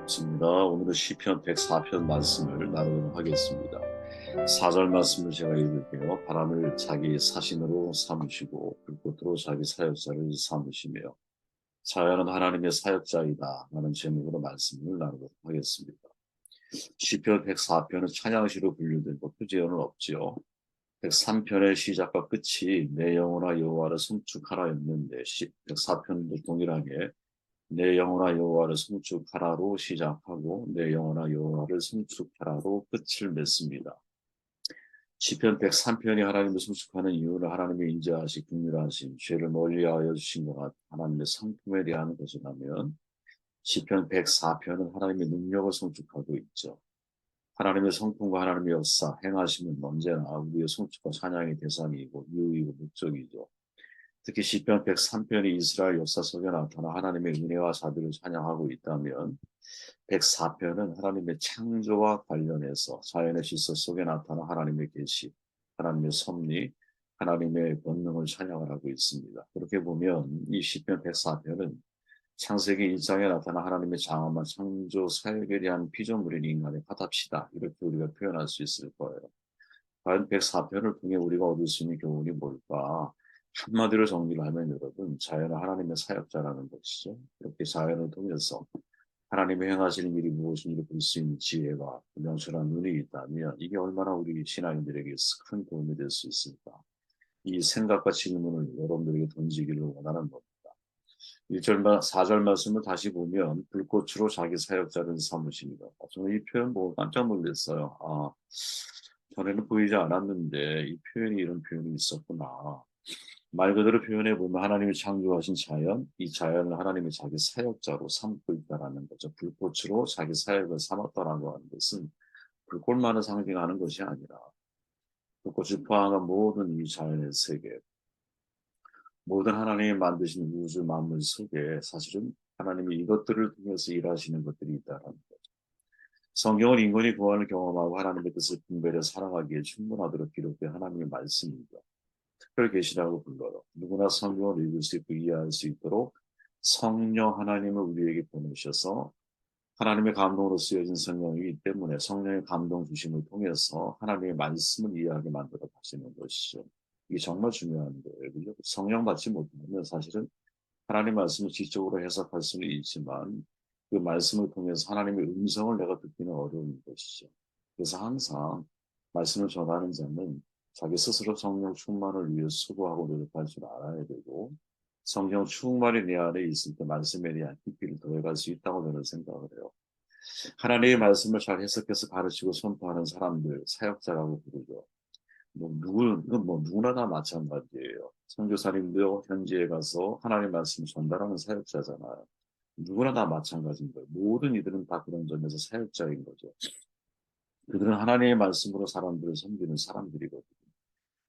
좋습니다. 오늘은 시편 104편 말씀을 나누도록 하겠습니다. 4절 말씀을 제가 읽을게요. 바람을 자기 사신으로 삼으시고 불꽃으로 자기 사역자를 삼으시며 자연은 하나님의 사역자이다 라는 제목으로 말씀을 나누도록 하겠습니다. 시편 104편은 찬양시로 분류되고 표제어는 없지요. 103편의 시작과 끝이 내 영혼아 여호와를 송축하라였는데 104편도 동일하게 내 영혼아 여호와를 송축하라로 시작하고 내 영혼아 여호와를 송축하라로 끝을 맺습니다. 시편 103편이 하나님을 송축하는 이유는 하나님의 인자하시 긍휼하신 죄를 멀리하여 주신 것 하나님의 성품에 대한 것이라면 시편 104편은 하나님의 능력을 송축하고 있죠. 하나님의 성품과 하나님의 역사, 행하심은 언제나 우리의 송축과 찬양의 대상이고 이유이고 목적이죠. 특히 시편 103편이 이스라엘 역사 속에 나타나 하나님의 은혜와 자비를 찬양하고 있다면 104편은 하나님의 창조와 관련해서 자연의 질서 속에 나타나 하나님의 계시, 하나님의 섭리, 하나님의 권능을 찬양을 하고 있습니다. 그렇게 보면 이 시편 104편은 창세기 1장에 나타나 하나님의 장엄한 창조 사역에 대한 피조물인 인간의 화답시다. 이렇게 우리가 표현할 수 있을 거예요. 과연 104편을 통해 우리가 얻을 수 있는 교훈이 뭘까? 한마디로 정리를 하면 여러분, 자연은 하나님의 사역자라는 것이죠. 이렇게 자연을 통해서 하나님의 행하시는 일이 무엇인지 볼 수 있는 지혜가 명철한 눈이 있다면 이게 얼마나 우리 신앙인들에게 큰 도움이 될 수 있을까? 이 생각과 질문을 여러분들에게 던지기를 원하는 겁니다. 1절, 4절 말씀을 다시 보면 불꽃으로 자기 사역자를 삼으십니다. 저는 이 표현 보고 깜짝 놀랐어요. 전에는 보이지 않았는데 이 표현이 이런 표현이 있었구나. 말 그대로 표현해 보면 하나님이 창조하신 자연, 이 자연을 하나님이 자기 사역자로 삼고 있다라는 거죠. 불꽃으로 자기 사역을 삼았다라고 하는 것은 불꽃만을 상징하는 것이 아니라 불꽃을 포함한 모든 이 자연의 세계, 모든 하나님이 만드신 우주 만물 속에 사실은 하나님이 이것들을 통해서 일하시는 것들이 있다라는 거죠. 성경은 인간이 구원을 경험하고 하나님의 뜻을 분별해 살아가기에 충분하도록 기록된 하나님의 말씀입니다. 특별 계시라고 불러요. 누구나 성경을 읽을 수 있고 이해할 수 있도록 성령 하나님을 우리에게 보내셔서 하나님의 감동으로 쓰여진 성령이기 때문에 성령의 감동 주심을 통해서 하나님의 말씀을 이해하게 만들어 가시는 것이죠. 이게 정말 중요한 거예요. 그죠? 성령 받지 못하면 사실은 하나님 말씀을 지적으로 해석할 수는 있지만 그 말씀을 통해서 하나님의 음성을 내가 듣기는 어려운 것이죠. 그래서 항상 말씀을 전하는 자는 자기 스스로 성령 충만을 위해 수고하고 노력할 줄 알아야 되고 성령 충만이 내 안에 있을 때 말씀에 대한 깊이를 더해갈 수 있다고 저는 생각을 해요. 하나님의 말씀을 잘 해석해서 가르치고 선포하는 사람들 사역자라고 부르죠. 이건 누구나 다 마찬가지예요. 선교사님도 현지에 가서 하나님의 말씀을 전달하는 사역자잖아요. 누구나 다 마찬가지인 거예요. 모든 이들은 다 그런 점에서 사역자인 거죠. 그들은 하나님의 말씀으로 사람들을 섬기는 사람들이거든요.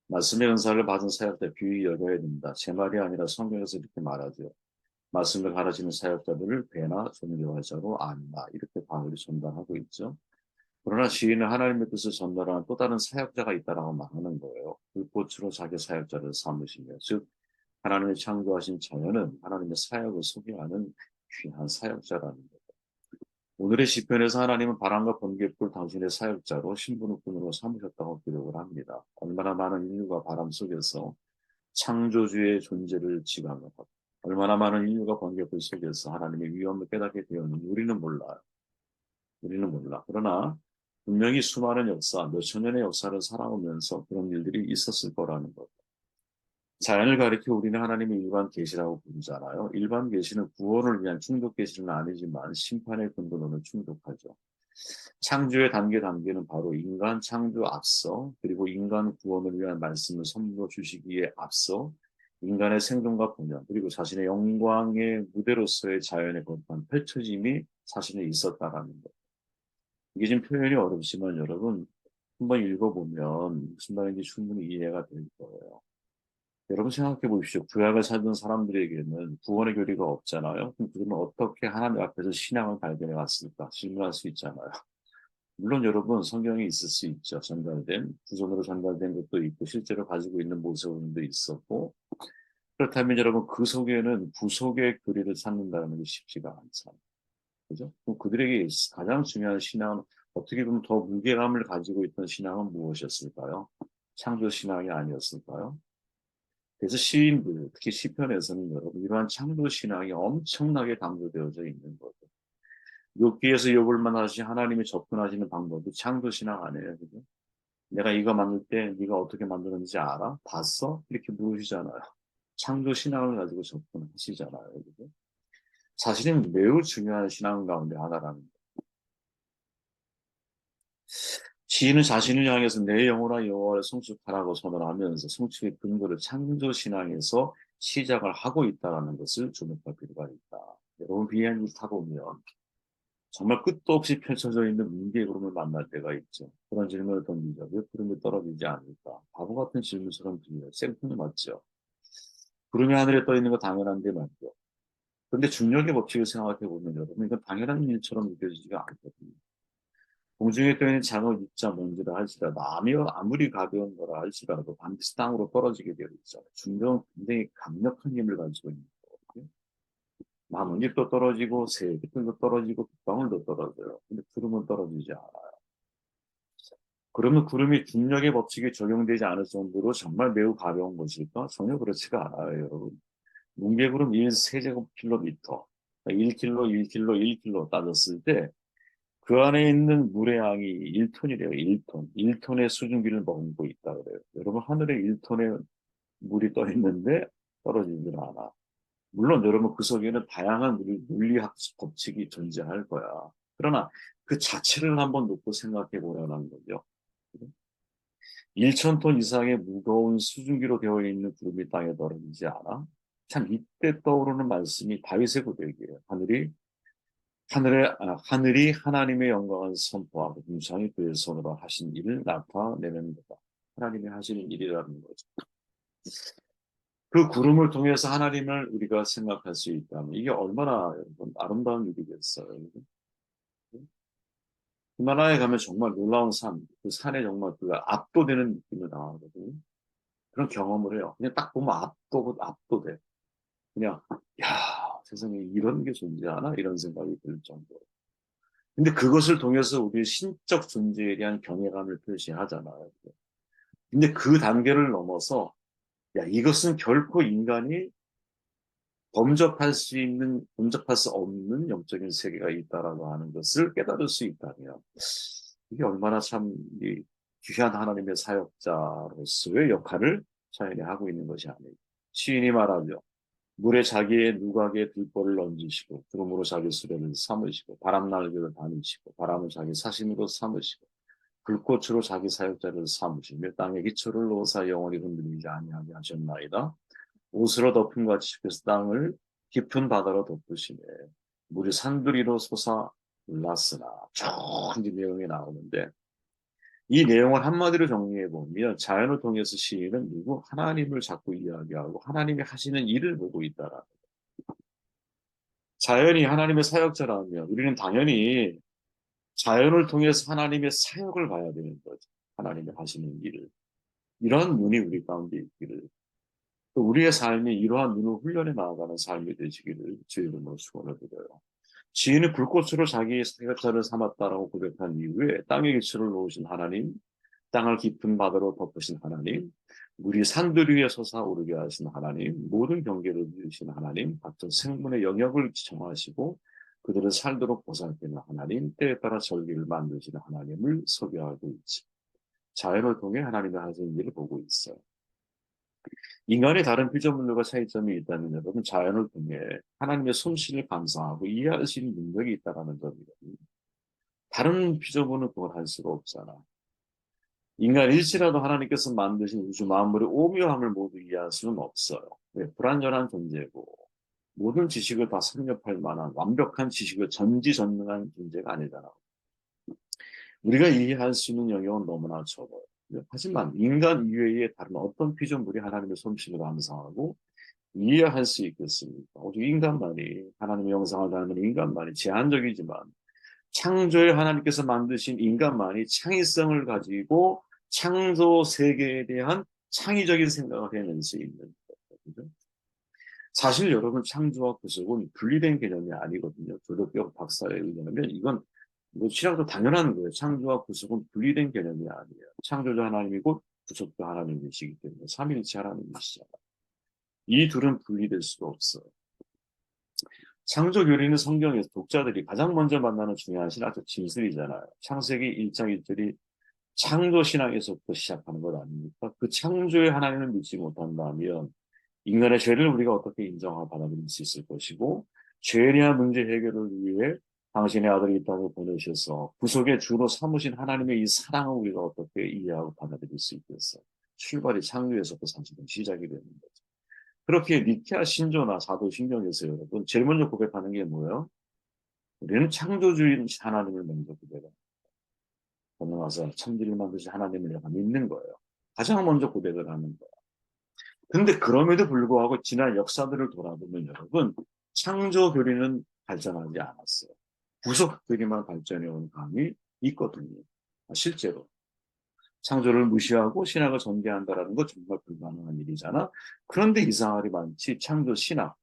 말씀의 은사를 받은 사역자 귀히 여겨야 된다. 제 말이 아니라 성경에서 이렇게 말하죠. 말씀을 가르치는 사역자들을 배나 존경할 자로 안다. 이렇게 바울이 전달하고 있죠. 그러나 시인은 하나님의 뜻을 전달하는 또 다른 사역자가 있다라고 말하는 거예요. 불꽃으로 자기 사역자를 삼으시며, 즉 하나님의 창조하신 자연은 하나님의 사역을 소개하는 귀한 사역자라는 거예요. 오늘의 시편에서 하나님은 바람과 번개불 당신의 사역자로 신분으로 삼으셨다고 기록을 합니다. 얼마나 많은 인류가 바람 속에서 창조주의 존재를 지감하고 얼마나 많은 인류가 번개불 속에서 하나님의 위엄을 깨닫게 되었는지 우리는 몰라요. 우리는 몰라. 그러나 분명히 수많은 역사, 몇천 년의 역사를 살아오면서 그런 일들이 있었을 거라는 것. 자연을 가리켜 우리는 하나님의 일반 계시라고 부르잖아요. 일반 계시는 구원을 위한 충독 계시는 아니지만 심판의 근본으로 충족하죠. 창조의 단계는 바로 인간 창조 앞서 그리고 인간 구원을 위한 말씀을 선물로 주시기에 앞서 인간의 생존과 번영 그리고 자신의 영광의 무대로서의 자연의 거룩한 펼쳐짐이 자신에 있었다라는 것. 이게 지금 표현이 어렵지만 여러분 한번 읽어보면 무슨 말인지 충분히 이해가 될 거예요. 여러분 생각해 보십시오. 구약을 살던 사람들에게는 구원의 교리가 없잖아요. 그럼 그들은 어떻게 하나님 앞에서 신앙을 발견해 왔을까? 질문할 수 있잖아요. 물론 여러분 성경에 있을 수 있죠. 전달된 구전으로 전달된 것도 있고 실제로 가지고 있는 모세오님도 있었고 그렇다면 여러분 그 속에는 구속의 교리를 찾는다는 게 쉽지가 않잖아요. 그죠? 그럼 그들에게 가장 중요한 신앙은 어떻게 보면 더 무게감을 가지고 있던 신앙은 무엇이었을까요? 창조 신앙이 아니었을까요? 그래서 시인들, 특히 시편에서는 여러분 이러한 창조 신앙이 엄청나게 강조되어져 있는 거죠. 욥기에서 욥을 만나시 하나님이 접근하시는 방법이 창조 신앙 아니에요, 그죠? 내가 이거 만들 때 네가 어떻게 만드는지 알아? 봤어? 이렇게 물으시잖아요. 창조 신앙을 가지고 접근하시잖아요, 그죠? 사실은 매우 중요한 신앙 가운데 하나라는 거예요. 시인은 자신을 향해서 내 영혼아 여호와를 성축하라고 선언하면서 성축의 근거를 창조 신앙에서 시작을 하고 있다는 것을 주목할 필요가 있다. 여러분 비행기 타고 오면 정말 끝도 없이 펼쳐져 있는 문제의 구름을 만날 때가 있죠. 그런 질문을 던지죠. 왜 구름이 떨어지지 않을까? 바보 같은 질문처럼 들려요. 생뚱이 맞죠. 구름이 하늘에 떠 있는 거 당연한데 말이죠. 그런데 중력의 법칙을 생각해 보면 여러분 이건 당연한 일처럼 느껴지지가 않거든요. 공중에 떠 있는 작은 입자 먼지라 할지라도 아무리 가벼운 거라 할지라도 반드시 땅으로 떨어지게 되어 있잖아요. 중력은 굉장히 강력한 힘을 가지고 있는 거거든요. 나뭇잎도 떨어지고 새잎도 떨어지고 빗방울도 떨어져요. 근데 구름은 떨어지지 않아요. 그러면 구름이 중력의 법칙이 적용되지 않을 정도로 정말 매우 가벼운 것일까? 전혀 그렇지가 않아요, 여러분. 뭉게구름 1세제곱킬로미터, 1kg, 1kg, 1kg 따졌을 때 그 안에 있는 물의 양이 1톤이래요, 1톤. 1톤의 수증기를 머금고 있다 그래요. 여러분, 하늘에 1톤의 물이 떠 있는데 떨어지질 않아. 물론 여러분 그 속에는 다양한 물리학 법칙이 존재할 거야. 그러나 그 자체를 한번 놓고 생각해 보라는 거죠. 1,000톤 이상의 무거운 수증기로 되어 있는 구름이 땅에 떨어지지 않아? 참 이때 떠오르는 말씀이 다윗의 고백이에요. 하늘이 하나님의 영광을 선포하고 궁창이 그의 손으로 하신 일을 나타내는 거다. 하나님이 하시는 일이라는 거죠. 그 구름을 통해서 하나님을 우리가 생각할 수 있다면 이게 얼마나 여러분 아름다운 일이겠어요. 히말라야에 가면 정말 놀라운 산, 그 산에 정말 그 압도되는 느낌을 당하거든요. 그런 경험을 해요. 그냥 딱 보면 압도돼. 그냥 야 세상에 이런 게 존재하나 이런 생각이 들 정도. 근데 그것을 통해서 우리의 신적 존재에 대한 경외감을 표시하잖아요. 근데 그 단계를 넘어서 야 이것은 결코 인간이 범접할 수 없는 영적인 세계가 있다라고 하는 것을 깨달을 수 있다면 이게 얼마나 참 귀한 하나님의 사역자로서의 역할을 자연이 하고 있는 것이 아니에요. 시인이 말하죠. 물에 자기의 누각에 들보를 얹으시고 구름으로 자기 수레를 삼으시고 바람 날개를 다니시고 바람을 자기 사신으로 삼으시고 불꽃으로 자기 사역자를 삼으시며 땅에 기초를 놓으사 영원히 흔들리지 아니하게 하셨나이다. 옷으로 덮은 같이 주께서 땅을 깊은 바다로 덮으시네. 물이 산두리로 솟아 올랐으나 쭉 이제 내용이 나오는데 이 내용을 한마디로 정리해 보면 자연을 통해서 시인은 누구 하나님을 자꾸 이야기하고 하나님이 하시는 일을 보고 있다라. 자연이 하나님의 사역자라면 우리는 당연히 자연을 통해서 하나님의 사역을 봐야 되는 거죠. 하나님이 하시는 일을. 이러한 눈이 우리 가운데 있기를 또 우리의 삶이 이러한 눈을 훈련해 나아가는 삶이 되시기를 주의 이름으로 축원을 드려요. 지인이 불꽃으로 자기의 사역자를 삼았다라고 고백한 이후에 땅의 기초를 놓으신 하나님, 땅을 깊은 바다로 덮으신 하나님, 물이 산들 위에 솟아오르게 하신 하나님, 모든 경계를 이으신 하나님, 각종 생물의 영역을 정하시고 그들을 살도록 보살피는 하나님, 때에 따라 절기를 만드시는 하나님을 소개하고 있지. 자연을 통해 하나님의 하시는 일을 보고 있어요. 인간의 다른 피조물과 차이점이 있다면 여러분 자연을 통해 하나님의 솜씨를 감상하고 이해할 수 있는 능력이 있다는 점이거든요. 다른 피조물은 그걸 할 수가 없잖아. 인간일지라도 하나님께서 만드신 우주 만물의 오묘함을 모두 이해할 수는 없어요. 왜? 불완전한 존재고 모든 지식을 다 섭렵할 만한 완벽한 지식을 전지전능한 존재가 아니잖아. 우리가 이해할 수 있는 영역은 너무나 적어요. 하지만 인간 이외의 다른 어떤 피조물이 하나님의 솜씨를 감상하고 이해할 수 있겠습니까? 오직 인간만이 하나님의 영상을 닮은 인간만이 제한적이지만 창조의 하나님께서 만드신 인간만이 창의성을 가지고 창조 세계에 대한 창의적인 생각을 해낼 수 있는 거죠. 사실 여러분 창조와 구속은 분리된 개념이 아니거든요. 조덕경 박사에 의하면 이건 뭐 신학도 당연한 거예요. 창조와 구속은 분리된 개념이 아니에요. 창조도 하나님이고 구속도 하나님이시기 때문에 삼위일체 하나님이시잖아요. 이 둘은 분리될 수가 없어요. 창조 교리는 성경에서 독자들이 가장 먼저 만나는 중요한 신학적 진술이잖아요. 창세기 1장 1절이 창조 신학에서부터 시작하는 것 아닙니까? 그 창조의 하나님을 믿지 못한다면 인간의 죄를 우리가 어떻게 인정하고 받아들일 수 있을 것이고 죄에 대한 문제 해결을 위해 당신의 아들이 이 땅에 보내셔서 구속의 주로 삼으신 하나님의 이 사랑을 우리가 어떻게 이해하고 받아들일 수 있겠어요? 출발이 창조에서부터 사실은 시작이 되는 거죠. 그렇게 니케아 신조나 사도신경에서 여러분 제일 먼저 고백하는 게 뭐예요? 우리는 창조주인 하나님을 먼저 고백합니다. 오늘 와서 천지를 만드신 하나님을 내가 믿는 거예요. 가장 먼저 고백을 하는 거예요. 근데 그럼에도 불구하고 지난 역사들을 돌아보면 여러분 창조 교리는 발전하지 않았어요. 구속 교리만 발전해 온 감이 있거든요. 실제로 창조를 무시하고 신학을 전개한다라는 건 정말 불가능한 일이잖아. 그런데 이상하리 많지 창조 신학.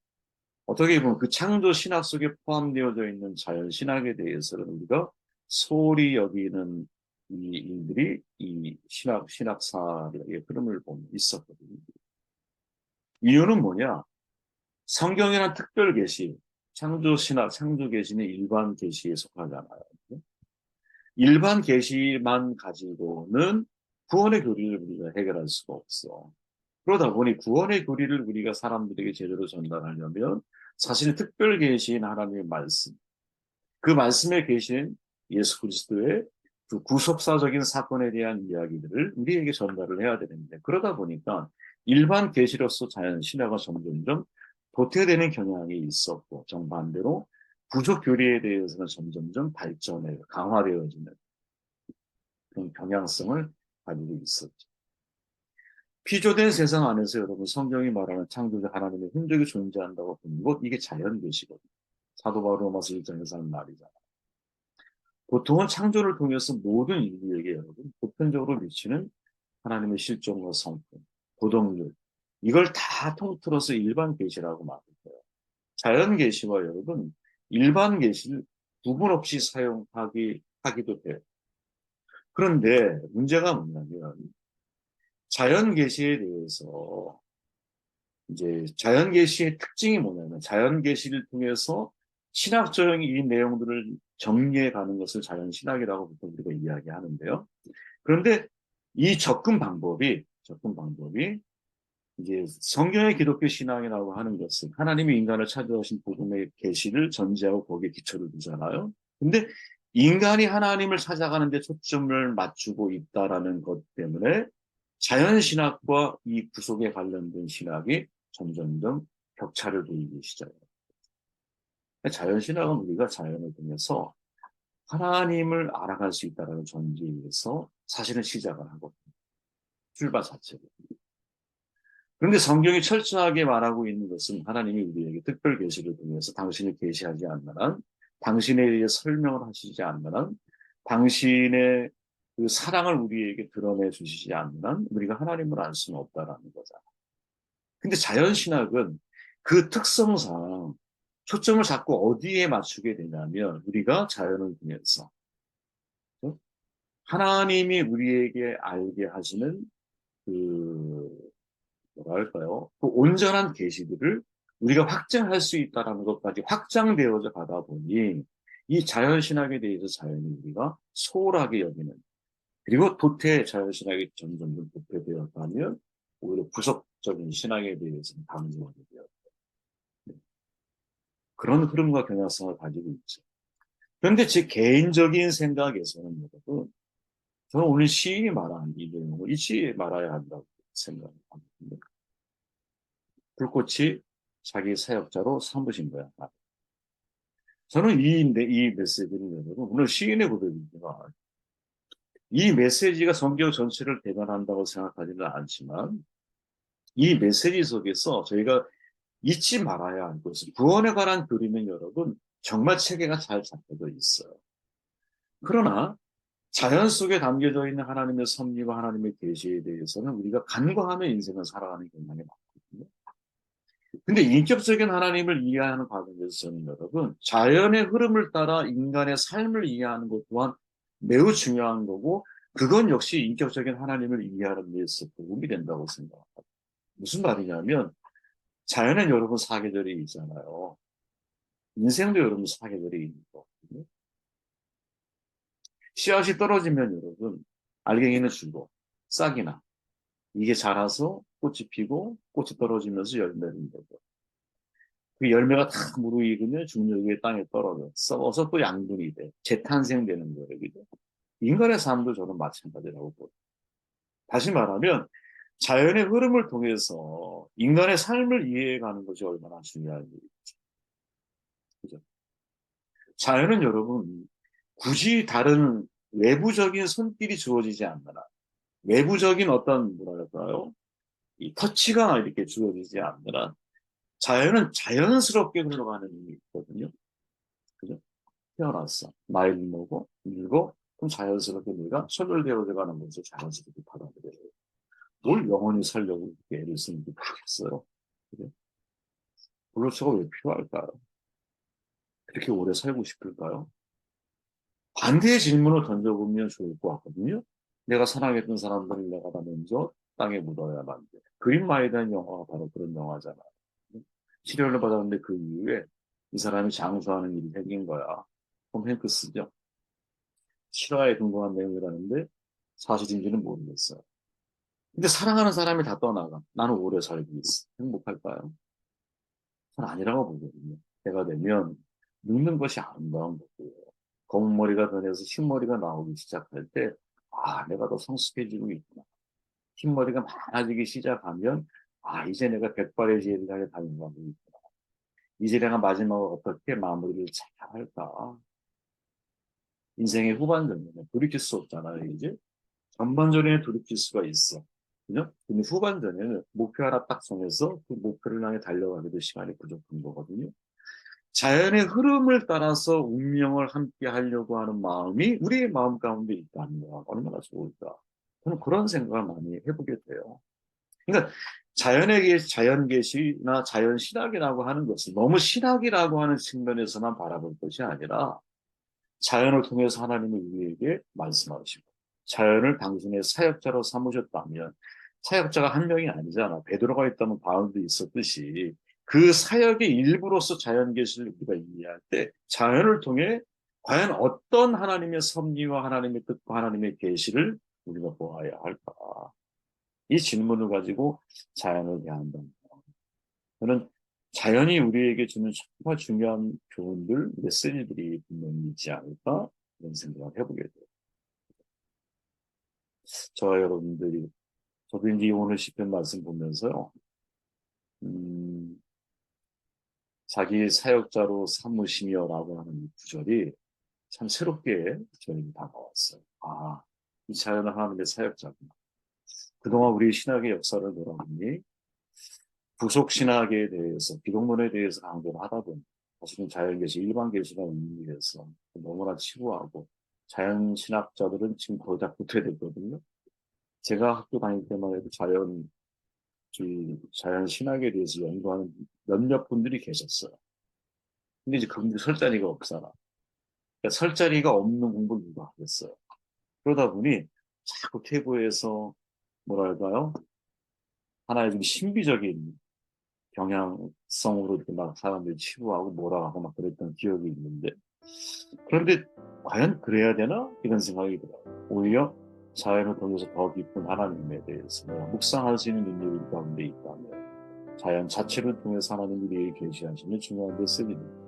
어떻게 보면 그 창조 신학 속에 포함되어져 있는 자연 신학에 대해서는 우리가 소홀히 여기는 이 일들이 이 신학사의 흐름을 보면 있었거든요. 이유는 뭐냐? 성경이란 특별 계시, 창조 신학, 창조 계시는 일반 계시에 속하잖아요. 일반 계시만 가지고는 구원의 교리를 우리가 해결할 수가 없어. 그러다 보니 구원의 교리를 우리가 사람들에게 제대로 전달하려면 사실 특별 계시인 하나님의 말씀, 그 말씀에 계신 예수 그리스도의 그 구속사적인 사건에 대한 이야기들을 우리에게 전달을 해야 되는데 그러다 보니까 일반 계시로서 자연 신화가 점점점 도태되는 경향이 있었고 정반대로 구속 교리에 대해서는 점점점 발전해 강화되어지는 그런 경향성을 가지고 있었죠. 피조된 세상 안에서 여러분 성경이 말하는 창조주 하나님의 흔적이 존재한다고 보는 것 이게 자연 계시거든요. 사도 바울 로마서 1장에서 하는 말이잖아요. 보통은 창조를 통해서 모든 인류에게 여러분 보편적으로 미치는 하나님의 실존과 성품, 고동률 이걸 다 통틀어서 일반 계시라고 말할 거예요. 자연 계시와 여러분 일반 계시를 구분 없이 하기도 해요. 그런데 문제가 뭐냐면 자연 계시에 대해서 이제 자연 계시의 특징이 뭐냐면 자연 계시를 통해서 신학적인 이 내용들을 정리해 가는 것을 자연 신학이라고 보통 우리가 이야기하는데요. 그런데 이 접근 방법이 이제 성경의 기독교 신앙이라고 하는 것은 하나님이 인간을 찾아오신 복음의 계시를 전제하고 거기에 기초를 두잖아요. 근데 인간이 하나님을 찾아가는 데 초점을 맞추고 있다라는 것 때문에 자연 신학과 이 구속에 관련된 신학이 점점점 격차를 보이기 시작해요. 자연 신학은 우리가 자연을 통해서 하나님을 알아갈 수 있다는 전제에서 사실은 시작을 하거든요. 출발 자체로. 그런데 성경이 철저하게 말하고 있는 것은 하나님이 우리에게 특별 계시를 통해서 당신을 계시하지 않는 한, 당신에 대해 설명을 하시지 않는 한, 당신의 그 사랑을 우리에게 드러내 주시지 않는 한 우리가 하나님을 알 수는 없다라는 거잖아. 근데 자연신학은 그 특성상 초점을 자꾸 어디에 맞추게 되냐면 우리가 자연을 통해서 하나님이 우리에게 알게 하시는 그 뭐랄까요? 그 온전한 계시들을 우리가 확장할 수 있다는 것까지 확장되어져 가다 보니 이 자연신학에 대해서 자연히 우리가 소홀하게 여기는 그리고 자연신학이 점점 도태되었다면 오히려 부속적인 신학에 대해서는 강조하게 되었다. 그런 흐름과 경향성을 가지고 있죠. 그런데 제 개인적인 생각에서는 여러분, 저는 오늘 시인이 말한 이 내용을 잊지 말아야 한다고 생각합니다. 불꽃이 자기 사역자로 삼으신 거야. 저는 이 메시지를 여러분, 오늘 시인의 고백이지만, 이 메시지가 성경 전체를 대변한다고 생각하지는 않지만, 이 메시지 속에서 저희가 잊지 말아야 할 것은, 구원에 관한 교리는 여러분, 정말 체계가 잘 잡혀져 있어요. 그러나, 자연 속에 담겨져 있는 하나님의 섭리와 하나님의 계시에 대해서는 우리가 간과하며 인생을 살아가는 경향이 많거든요. 근데 인격적인 하나님을 이해하는 과정에서는 여러분, 자연의 흐름을 따라 인간의 삶을 이해하는 것 또한 매우 중요한 거고, 그건 역시 인격적인 하나님을 이해하는 데 있어서 도움이 된다고 생각합니다. 무슨 말이냐면, 자연엔 여러분 사계절이 있잖아요. 인생도 여러분 사계절이 있는 거거든요. 씨앗이 떨어지면 여러분, 알갱이는 죽고, 싹이 나. 이게 자라서 꽃이 피고, 꽃이 떨어지면서 열매를 내고, 그 열매가 다 무르익으면 중력의 땅에 떨어져 썩어서 또 양분이 돼 재탄생되는 거예요. 그죠? 인간의 삶도 저는 마찬가지라고 보여요. 다시 말하면 자연의 흐름을 통해서 인간의 삶을 이해해가는 것이 얼마나 중요한 일이죠. 그죠? 자연은 여러분 굳이 다른 외부적인 손길이 주어지지 않느라 외부적인 어떤 뭐랄까요? 이 터치가 이렇게 주어지지 않느라 자연은 자연스럽게 흘러가는 힘이 있거든요. 그죠? 태어났어. 나이를 먹고, 늙고, 그럼 자연스럽게 내가 소멸되어 가는 것을 자연스럽게 받아들여요. 뭘 영원히 살려고 이렇게 애를 쓰는 게 그렇겠어요? 그죠? 블루처가 왜 필요할까요? 그렇게 오래 살고 싶을까요? 반대의 질문을 던져보면 좋을 것 같거든요. 내가 사랑했던 사람들을 내가 다 먼저 땅에 묻어야만 돼. 그린마에 대한 영화가 바로 그런 영화잖아요. 치료를 받았는데 그 이후에 이 사람이 장수하는 일이 생긴 거야. 톰 행크스죠. 실화에 근거한 내용이라는데 사실인지는 모르겠어요. 근데 사랑하는 사람이 다 떠나가. 나는 오래 살고 있어. 행복할까요? 전 아니라고 보거든요. 때가 되면 늙는 것이 아름다운 거고요. 검은 머리가 변해서 흰머리가 나오기 시작할 때, 아, 내가 더 성숙해지고 있구나. 흰머리가 많아지기 시작하면, 아, 이제 내가 백발의 지혜를 향해 달려가고 있구나. 이제 내가 마지막으로 어떻게 마무리를 잘 할까? 인생의 후반전에는 돌이킬 수 없잖아요, 이제. 전반전에 돌이킬 수가 있어. 그죠? 근데 후반전에는 목표 하나 딱 정해서 그 목표를 향해 달려가기도 시간이 부족한 거거든요. 자연의 흐름을 따라서 운명을 함께 하려고 하는 마음이 우리의 마음 가운데 있다는 거 얼마나 좋을까. 저는 그런 생각을 많이 해보게 돼요. 그러니까 자연의 계시, 자연 계시나 자연 신학이라고 하는 것을 너무 신학이라고 하는 측면에서만 바라볼 것이 아니라 자연을 통해서 하나님은 우리에게 말씀하시고 자연을 당신의 사역자로 삼으셨다면 사역자가 한 명이 아니잖아. 베드로가 있다면 바울도 있었듯이 그 사역의 일부로서 자연 계시를 우리가 이해할 때 자연을 통해 과연 어떤 하나님의 섭리와 하나님의 뜻과 하나님의 계시를 우리가 보아야 할까? 이 질문을 가지고 자연을 대한다. 저는 자연이 우리에게 주는 정말 중요한 교훈들, 메시지들이 분명히 있지 않을까 이런 생각을 해보게 돼요. 저와 여러분들이 저도 이제 오늘 시편 말씀 보면서요, 음, 자기 사역자로 삼으시며라고 하는 이 구절이 참 새롭게 저에게 다가왔어요. 아, 이 자연은 하나님의 사역자구나. 그동안 우리 신학의 역사를 돌아보니 부속 신학에 대해서, 기독론에 대해서 강조를 하다 보니 사실은 자연계시, 일반계시가 의미해서 너무나 치부하고 자연신학자들은 지금 거의 다 구태됐거든요. 제가 학교 다닐 때만 해도 자연신학에 대해서 연구하는 몇몇 분들이 계셨어요. 근데 이제 그분들이 설 자리가 없잖아. 그러니까 설 자리가 없는 공부를 누가 하겠어요. 그러다 보니 자꾸 태고에서 뭐랄까요? 하나의 좀 신비적인 경향성으로 이렇게 막 사람들이 치부하고 뭐라 하고 막 그랬던 기억이 있는데 그런데 과연 그래야 되나? 이런 생각이 들어요. 오히려 자연을 통해서 더 깊은 하나님에 대해서 묵상할 수 있는 능력이 가운데 있다면 자연 자체를 통해서 하나님이 우리에게 계시하시는 중요한 메시지는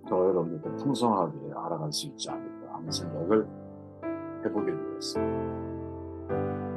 더 여러분들 더 풍성하게 알아갈 수 있지 않을까 하는 생각을 해보게 되었습니다.